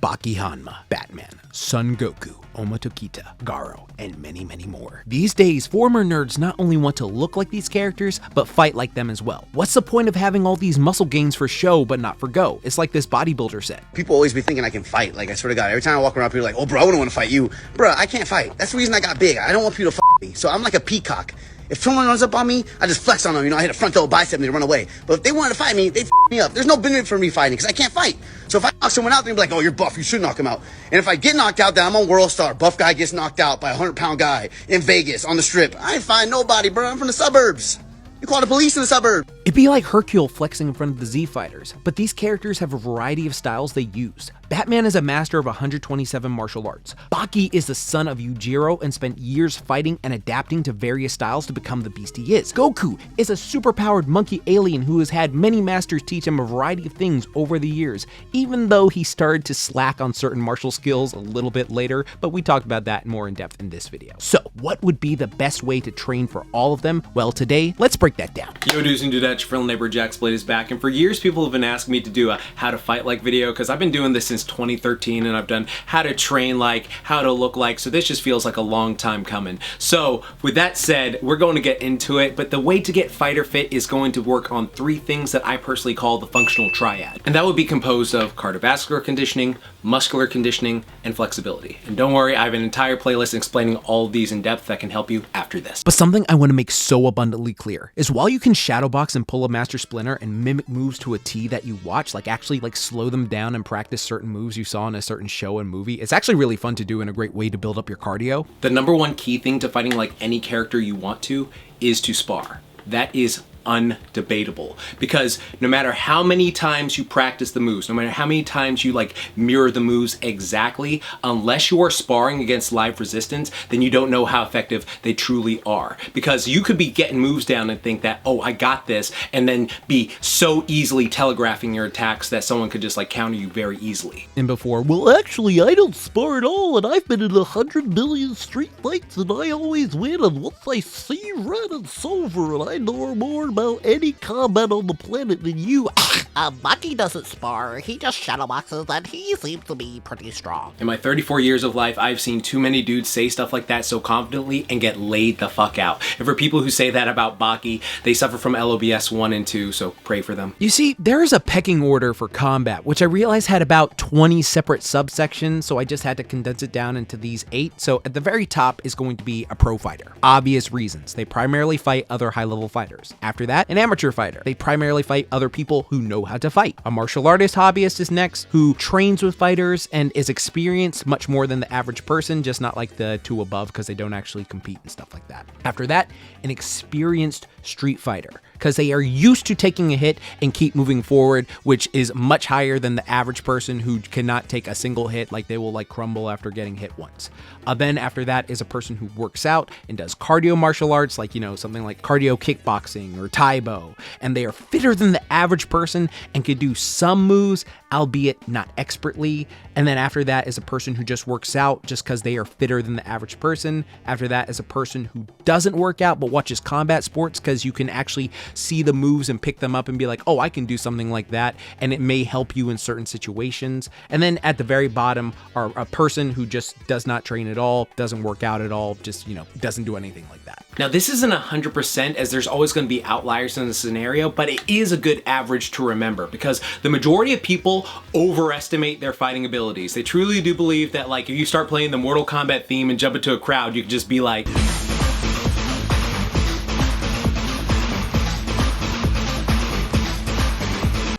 Baki Hanma, Batman, Son Goku, Ohma Tokita, Garou, and many, many more. These days, former nerds not only want to look like these characters, but fight like them as well. What's the point of having all these muscle gains for show, but not for go? It's like this bodybuilder said. People always be thinking I can fight. Like, I swear to God, every time I walk around, people are like, oh, bro, I wouldn't want to fight you. Bro, I can't fight. That's the reason I got big. I don't want people to me. So I'm like a peacock. If someone runs up on me, I just flex on them. You know, I hit a front double bicep and they run away. But if they wanted to fight me, they'd me up. There's no benefit for me fighting because I can't fight. So if I knock someone out, they'd be like, oh, you're buff. You should knock him out. And if I get knocked out, then I'm a world star. Buff guy gets knocked out by a 100-pound guy in Vegas on the strip. I ain't find nobody, bro. I'm from the suburbs. You call the police in the suburbs. It'd be like Hercule flexing in front of the Z fighters, but these characters have a variety of styles they use. Batman is a master of 127 martial arts. Baki is the son of Yujiro and spent years fighting and adapting to various styles to become the beast he is. Goku is a superpowered monkey alien who has had many masters teach him a variety of things over the years, even though he started to slack on certain martial skills a little bit later, but we talked about that more in depth in this video. So, what would be the best way to train for all of them? Well, today, let's break that down. Yo dudes and dudettes, your friendly neighbor JaxBlade is back, and for years people have been asking me to do a how to fight like video because I've been doing this since 2013 and I've done how to train like, how to look like, so this just feels like a long time coming. So with that said, we're going to get into it, but the way to get fighter fit is going to work on three things that I personally call the functional triad. And that would be composed of cardiovascular conditioning, muscular conditioning, and flexibility. And don't worry, I have an entire playlist explaining all of these in depth that can help you after this. But something I want to make so abundantly clear is while you can shadow box and pull a master splinter and mimic moves to a T that you watch, like actually like slow them down and practice certain moves you saw in a certain show and movie, it's actually really fun to do and a great way to build up your cardio. The number one key thing to fighting like any character you want to is to spar. That is undebatable, because no matter how many times you practice the moves, no matter how many times you like mirror the moves exactly, unless you are sparring against live resistance, then you don't know how effective they truly are. Because you could be getting moves down and think that, oh, I got this, and then be so easily telegraphing your attacks that someone could just like counter you very easily. And before, well, actually, I don't spar at all, and I've been in 100 million street fights, and I always win, and once I see red and silver, and I know more about any combat on the planet than you. Baki doesn't spar, he just shadowboxes, and he seems to be pretty strong. In my 34 years of life, I've seen too many dudes say stuff like that so confidently and get laid the fuck out. And for people who say that about Baki, they suffer from LOBS 1 and 2, so pray for them. You see, there is a pecking order for combat, which I realized had about 20 separate subsections, so I just had to condense it down into these 8. So at the very top is going to be a pro fighter. Obvious reasons. They primarily fight other high-level fighters. After that, an amateur fighter. They primarily fight other people who know how to fight. A martial artist hobbyist is next, who trains with fighters and is experienced much more than the average person, just not like the two above because they don't actually compete and stuff like that. After that, an experienced street fighter, because they are used to taking a hit and keep moving forward, which is much higher than the average person who cannot take a single hit, like they will like crumble after getting hit once. Then after that is a person who works out and does cardio martial arts, like, you know, something like cardio kickboxing or Taibo, and they are fitter than the average person and can do some moves, albeit not expertly. And then after that is a person who just works out just because they are fitter than the average person. After that is a person who doesn't work out but watches combat sports, because you can actually see the moves and pick them up and be like, oh, I can do something like that, and it may help you in certain situations. And then at the very bottom are a person who just does not train at all, doesn't work out at all, just, you know, doesn't do anything like that. Now this isn't 100%, as there's always going to be outliers in the scenario, but it is a good average to remember, because the majority of people overestimate their fighting abilities. They truly do believe that, like, if you start playing the Mortal Kombat theme and jump into a crowd, you can just be like,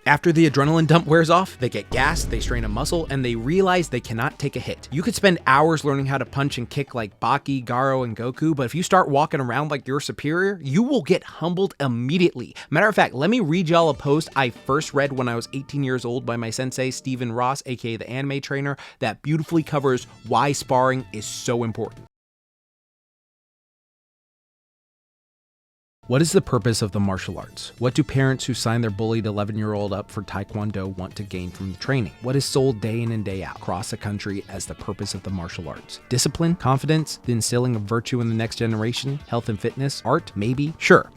after the adrenaline dump wears off, they get gassed, they strain a muscle, and they realize they cannot take a hit. You could spend hours learning how to punch and kick like Baki, Garou, and Goku, but if you start walking around like you're superior, you will get humbled immediately. Matter of fact, let me read y'all a post I first read when I was 18 years old by my sensei, Stephen Ross, aka the anime trainer, that beautifully covers why sparring is so important. What is the purpose of the martial arts? What do parents who sign their bullied 11-year-old up for Taekwondo want to gain from the training? What is sold day in and day out across the country as the purpose of the martial arts? Discipline, confidence, the instilling of virtue in the next generation, health and fitness, art, maybe? Sure.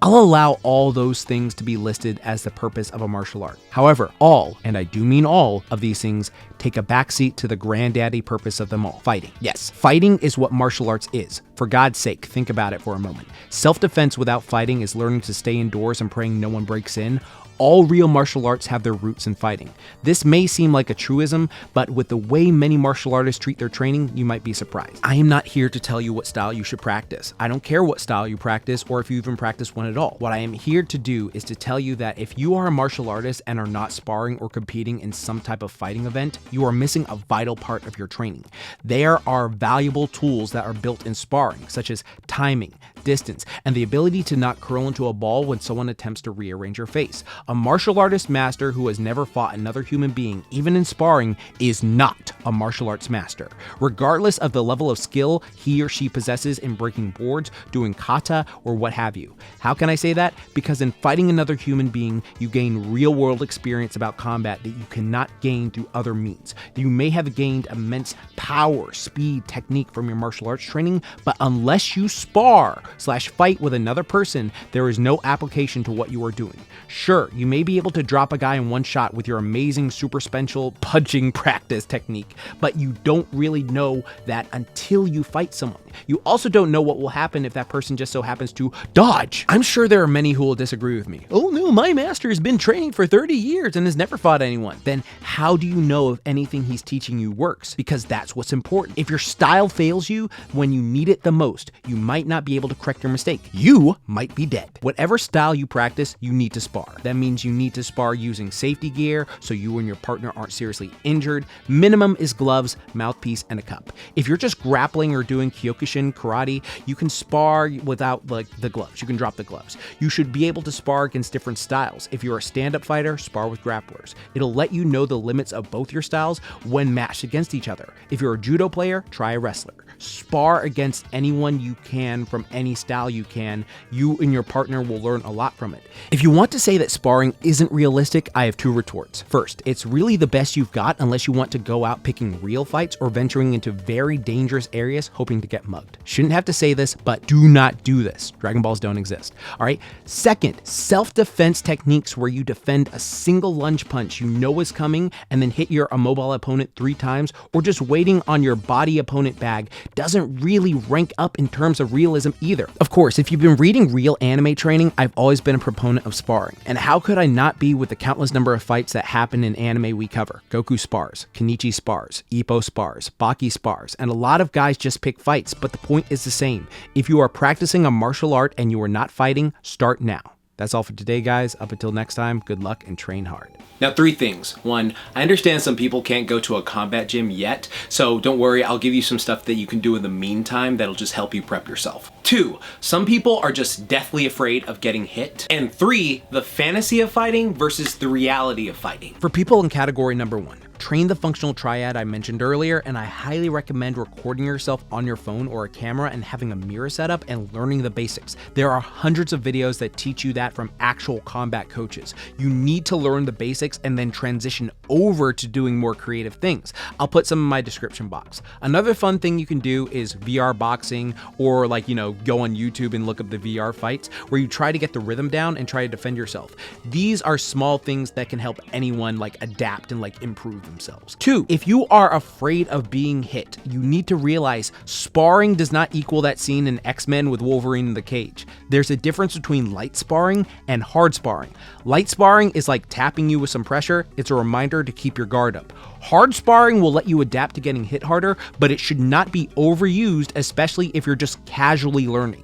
I'll allow all those things to be listed as the purpose of a martial art. However, all, and I do mean all, of these things take a backseat to the granddaddy purpose of them all, fighting. Yes, fighting is what martial arts is. For God's sake, think about it for a moment. Self-defense without fighting is learning to stay indoors and praying no one breaks in. All real martial arts have their roots in fighting. This may seem like a truism, but with the way many martial artists treat their training, you might be surprised. I am not here to tell you what style you should practice. I don't care what style you practice or if you even practice one at all. What I am here to do is to tell you that if you are a martial artist and are not sparring or competing in some type of fighting event, you are missing a vital part of your training. There are valuable tools that are built in sparring, such as timing, distance, and the ability to not curl into a ball when someone attempts to rearrange your face. A martial artist master who has never fought another human being, even in sparring, is not a martial arts master. Regardless of the level of skill he or she possesses in breaking boards, doing kata, or what have you. How can I say that? Because in fighting another human being, you gain real-world experience about combat that you cannot gain through other means. You may have gained immense power, speed, technique from your martial arts training, but unless you spar/fight with another person, there is no application to what you are doing. Sure, you may be able to drop a guy in one shot with your amazing super special punching practice technique, but you don't really know that until you fight someone. You also don't know what will happen if that person just so happens to dodge. I'm sure there are many who will disagree with me. Oh no, my master has been training for 30 years and has never fought anyone. Then how do you know if anything he's teaching you works? Because that's what's important. If your style fails you when you need it the most, you might not be able to correct your mistake. You might be dead. Whatever style you practice, you need to spar. That means you need to spar using safety gear so you and your partner aren't seriously injured. Minimum is gloves, mouthpiece, and a cup. If you're just grappling or doing Kyokushin karate, you can spar without the gloves. You can drop the gloves. You should be able to spar against different styles. If you're a stand-up fighter, spar with grapplers. It'll let you know the limits of both your styles when matched against each other. If you're a judo player, try a wrestler. Spar against anyone you can from any style you can. You and your partner will learn a lot from it. If you want to say that sparring isn't realistic, I have two retorts. First, it's really the best you've got unless you want to go out picking real fights or venturing into very dangerous areas hoping to get mugged. Shouldn't have to say this, but do not do this. Dragon Balls don't exist. All right. Second, self-defense techniques where you defend a single lunge punch you know is coming and then hit your immobile opponent 3 times, or just waiting on your body opponent bag doesn't really rank up in terms of realism either. Of course, if you've been reading real anime training, I've always been a proponent of sparring. And how could I not be with the countless number of fights that happen in anime we cover? Goku spars, Kenichi spars, Ippo spars, Baki spars, and a lot of guys just pick fights, but the point is the same. If you are practicing a martial art and you are not fighting, start now. That's all for today, guys. Up until next time, good luck and train hard. Now, 3 things. 1, I understand some people can't go to a combat gym yet, so don't worry, I'll give you some stuff that you can do in the meantime that'll just help you prep yourself. 2, some people are just deathly afraid of getting hit. And 3, the fantasy of fighting versus the reality of fighting. For people in category number 1, train the functional triad I mentioned earlier, and I highly recommend recording yourself on your phone or a camera and having a mirror setup and learning the basics. There are hundreds of videos that teach you that from actual combat coaches. You need to learn the basics and then transition over to doing more creative things. I'll put some in my description box. Another fun thing you can do is VR boxing, or go on YouTube and look up the VR fights where you try to get the rhythm down and try to defend yourself. These are small things that can help anyone adapt and improve themselves. 2, if you are afraid of being hit, you need to realize sparring does not equal that scene in X-Men with Wolverine in the cage. There's a difference between light sparring and hard sparring. Light sparring is like tapping you with some pressure. It's a reminder to keep your guard up. Hard sparring will let you adapt to getting hit harder, but it should not be overused, especially if you're just casually learning.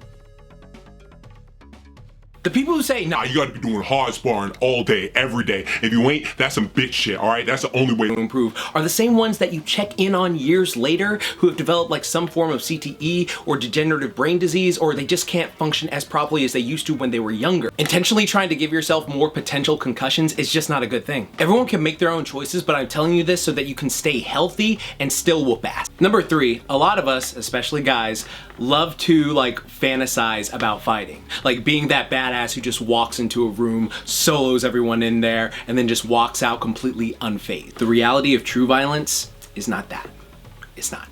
The people who say, Nah, you gotta be doing hard sparring all day, every day. If you ain't, that's some bitch shit, all right? That's the only way to improve are the same ones that you check in on years later who have developed some form of CTE or degenerative brain disease, or they just can't function as properly as they used to when they were younger. Intentionally trying to give yourself more potential concussions is just not a good thing. Everyone can make their own choices, but I'm telling you this so that you can stay healthy and still whoop ass. Number 3, a lot of us, especially guys, love to fantasize about fighting. Being that badass who just walks into a room, solos everyone in there, and then just walks out completely unfazed. The reality of true violence is not that. It's not.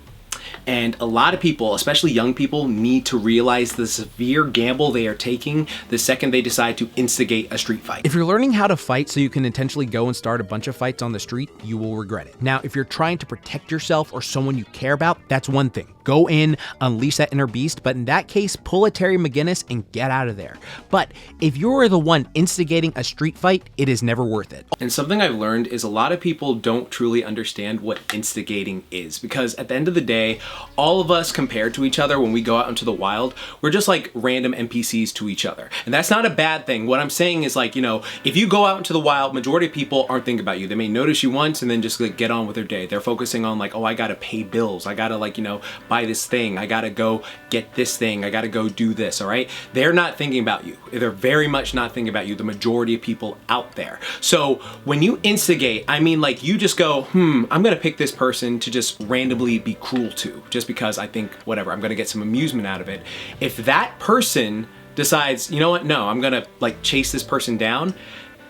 And a lot of people, especially young people, need to realize the severe gamble they are taking the second they decide to instigate a street fight. If you're learning how to fight so you can intentionally go and start a bunch of fights on the street, you will regret it. Now, if you're trying to protect yourself or someone you care about, that's one thing. Go in, unleash that inner beast, but in that case, pull a Terry McGinnis and get out of there. But if you're the one instigating a street fight, it is never worth it. And something I've learned is a lot of people don't truly understand what instigating is, because at the end of the day, all of us compared to each other when we go out into the wild, we're just like random NPCs to each other. And that's not a bad thing. What I'm saying is, like, you know, if you go out into the wild, majority of people aren't thinking about you. They may notice you once and then just like get on with their day. They're focusing on like, oh, I gotta pay bills. I gotta, like, you know, buy this thing. I gotta go get this thing. I gotta go do this, all right? They're not thinking about you. They're very much not thinking about you, the majority of people out there. So when you instigate, I mean, like, you just go, I'm gonna pick this person to just randomly be cruel to, just because I think, whatever, I'm gonna get some amusement out of it. If that person decides, you know what, no, I'm gonna like chase this person down,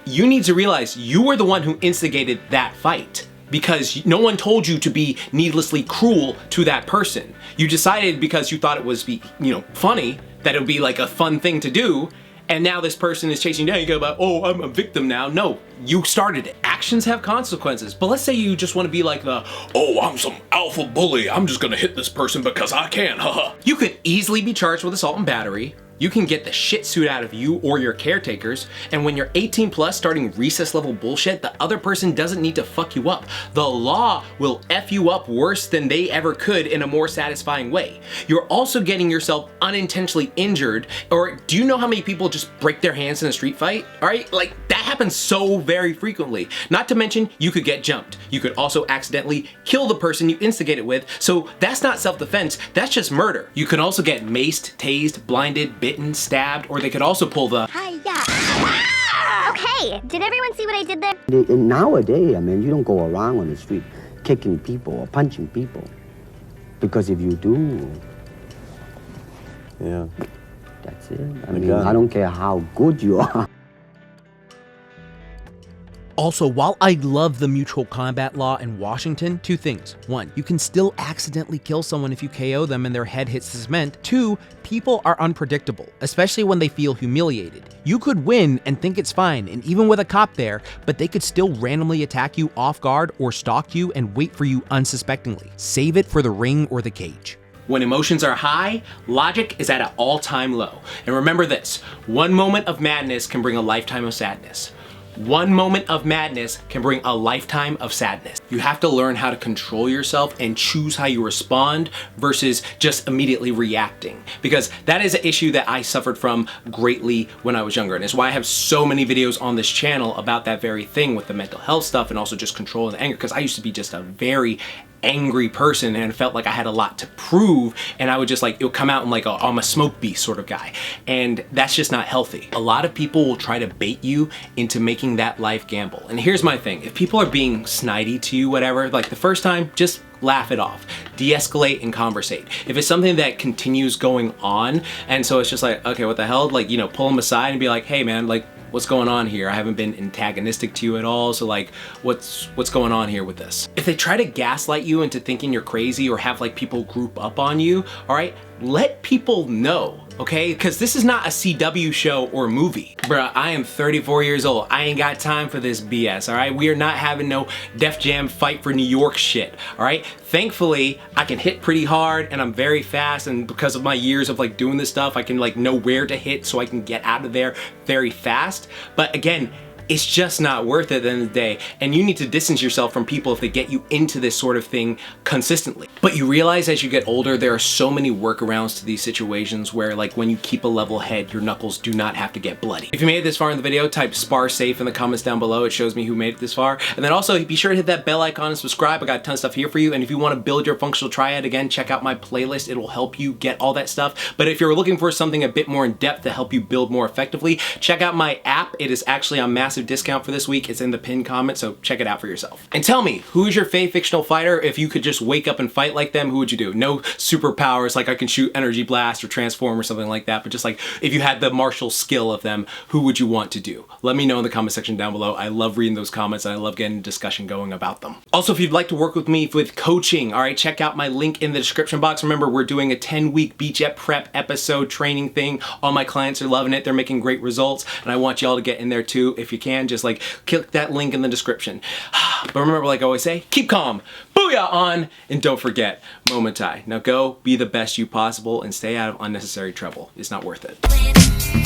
you need to realize you were the one who instigated that fight, because no one told you to be needlessly cruel to that person. You decided because you thought it was, you know, funny, that it would be like a fun thing to do, and now this person is chasing you down. You go about, oh, I'm a victim now. No, you started it. Actions have consequences. But let's say you just want to be like the, oh, I'm some alpha bully. I'm just gonna hit this person because I can, haha. You could easily be charged with assault and battery. You can get the shit suit out of you or your caretakers, and when you're 18 plus starting recess level bullshit, the other person doesn't need to fuck you up. The law will F you up worse than they ever could in a more satisfying way. You're also getting yourself unintentionally injured, or do you know how many people just break their hands in a street fight? All right, like that happens so very frequently. Not to mention, you could get jumped. You could also accidentally kill the person you instigated with, so that's not self-defense, that's just murder. You can also get maced, tased, blinded, bitten, stabbed, or they could also pull the Okay, did everyone see what I did there? Nowadays, I mean, you don't go around on the street kicking people or punching people. Because if you do, yeah, that's it. I mean, I don't care how good you are. Also, while I love the mutual combat law in Washington, two things. One, you can still accidentally kill someone if you KO them and their head hits the cement. Two, people are unpredictable, especially when they feel humiliated. You could win and think it's fine, and even with a cop there, but they could still randomly attack you off guard or stalk you and wait for you unsuspectingly. Save it for the ring or the cage. When emotions are high, logic is at an all-time low. And remember this, one moment of madness can bring a lifetime of sadness. One moment of madness can bring a lifetime of sadness. You have to learn how to control yourself and choose how you respond versus just immediately reacting, because that is an issue that I suffered from greatly when I was younger, and it's why I have so many videos on this channel about that very thing with the mental health stuff and also just controlling the anger, because I used to be just a very angry person and felt like I had a lot to prove, and I would just like, it would come out in like I'm a smoke beast sort of guy, and that's just not healthy. A lot of people will try to bait you into making that life gamble. And here's my thing, if people are being snidey to you, whatever, like the first time, just laugh it off, de-escalate and conversate. If it's something that continues going on, and so it's just like, okay, what the hell, like, you know, pull them aside and be like, hey man, like, what's going on here? I haven't been antagonistic to you at all, so like, what's going on here with this? If they try to gaslight you into thinking you're crazy or have like people group up on you, all right, let people know, okay? Because this is not a CW show or movie. Bruh, I am 34 years old. I ain't got time for this BS, all right? We are not having no Def Jam fight for New York shit, all right? Thankfully, I can hit pretty hard and I'm very fast, and because of my years of like doing this stuff, I can like know where to hit so I can get out of there very fast. But again, it's just not worth it at the end of the day, and you need to distance yourself from people if they get you into this sort of thing consistently. But you realize as you get older, there are so many workarounds to these situations where like when you keep a level head, your knuckles do not have to get bloody. If you made it this far in the video, type SPAR safe in the comments down below. It shows me who made it this far. And then also be sure to hit that bell icon and subscribe. I got a ton of stuff here for you. And if you want to build your functional triad, again, check out my playlist. It will help you get all that stuff. But if you're looking for something a bit more in depth to help you build more effectively, check out my app. It is actually on massive massive discount for this week. It's in the pinned comment, so check it out for yourself. And tell me, who's your fave fictional fighter? If you could just wake up and fight like them, who would you do? No superpowers, like I can shoot energy blast or transform or something like that, but just like if you had the martial skill of them, who would you want to do? Let me know in the comment section down below. I love reading those comments and I love getting a discussion going about them. Also, if you'd like to work with me with coaching, all right, check out my link in the description box. Remember, we're doing a 10-week beach jet prep episode training thing. All my clients are loving it. They're making great results, and I want y'all to get in there too. If you can, just like click that link in the description. But remember, like I always say, keep calm, booyah on, and don't forget, momentai. Now go be the best you possible and stay out of unnecessary trouble. It's not worth it.